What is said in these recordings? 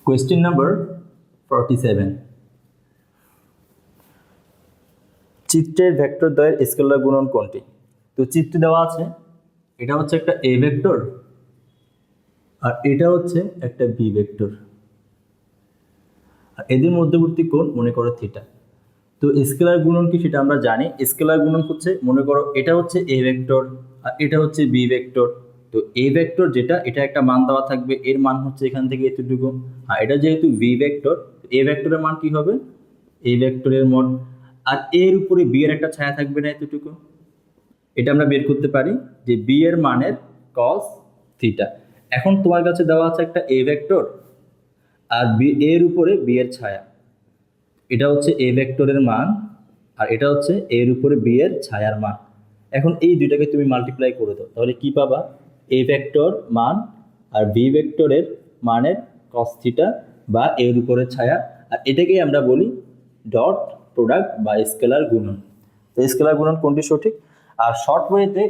Question number 47, চিত্রের vector দ্বয়ের scalar গুণন কোনটি? তো চিত্রে দেওয়া আছে, এটা হচ্ছে একটা এ ভেক্টর আর এটা হচ্ছে একটা বি ভেক্টর, আর এদের মধ্যবর্তী কোণ মনে করো থিটা। তো স্কেলার গুণন কি সেটা আমরা জানি। স্কেলার গুণন হচ্ছে, মনে করো এটা হচ্ছে এ ভেক্টর আর এটা হচ্ছে বি ভেক্টর। তো এ ভেক্টর যেটা, এটা একটা মান দেওয়া থাকবে, এর মান হচ্ছে এখান থেকে এতটুকু। আর এটা যেহেতু বি ভেক্টর, এ ভেক্টরের মান কি হবে? এ ভেক্টরের মান। আর এর উপরে বি এর একটা ছায়া থাকবে না, এতটুকু। এটা আমরা বের করতে পারি যে বি এর মানের কস থিটা। এখন তোমার কাছে দেওয়া আছে একটা এ ভেক্টর আর বি এর উপরে বি এর ছায়া। এটা হচ্ছে এ ভেক্টরের মান আর এটা হচ্ছে এর উপরে বি এর ছায়ার মান। এখন এই দুইটাকে তুমি মাল্টিপ্লাই করে দাও, তাহলে কি পাবা? এ ভেক্টর মান আর বি ভেক্টরের মানের কস থিটা বা এর উপরে ছায়া, আর এটাকেই আমরা বলি ডট প্রোডাক্ট বা স্কেলার গুণন। তো স্কেলার গুণন কোনটি সঠিক? আর শর্ট ওয়েতে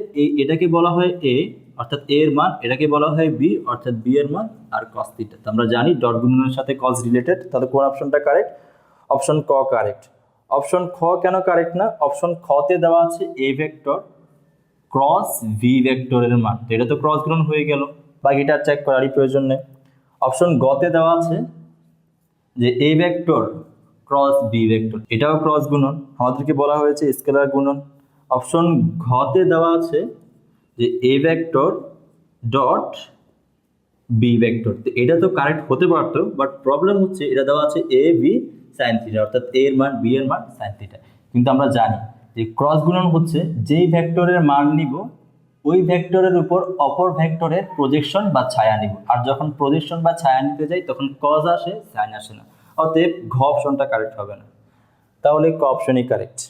এটাকে বলা হয় এ অর্থাৎ এ এর মান, এটাকে বলা হয় বি অর্থাৎ বি এর মান আর কস থিটা। তো আমরা জানি ডট গুণনের সাথে কস রিলেটেড, তাহলে কোন অপশনটা কারেক্ট? অপশন ক কারেক্ট। অপশন খ কেন কারেক্ট না? অপশন খতে দেওয়া আছে এ ভেক্টর ক্রস ভি ভেক্টরের মান, তো এটা তো ক্রস গুণন হয়ে গেল, বাকিটা চেক করারই প্রয়োজন নেই। অপশন গতে দেওয়া আছে যে A vector cross B vector, এটাও ক্রস গুণন, আমাদেরকে বলা হয়েছে স্কেলার গুণন। অপশন ঘতে দেওয়া আছে যে A vector dot B vector, তো এটা তো কারেক্ট হতে পারতো, বাট প্রবলেম হচ্ছে এটা দেওয়া আছে এ বি সাইন থিটা, অর্থাৎ এ এর মান বি এর মান সাইন থিটা। কিন্তু আমরা জানি যে ক্রস গুণন হচ্ছে যেই ভেক্টরের মান নিব ওই ভেক্টরের উপর অপর ভেক্টরের প্রজেকশন বা ছায়া নিব, আর যখন প্রজেকশন বা ছায়া নিতে যাই তখন কজ আসে, সাইন আসে না। অতএব ঘ অপশনটা কারেক্ট হবে না, তাহলে ক অপশনই কারেক্ট।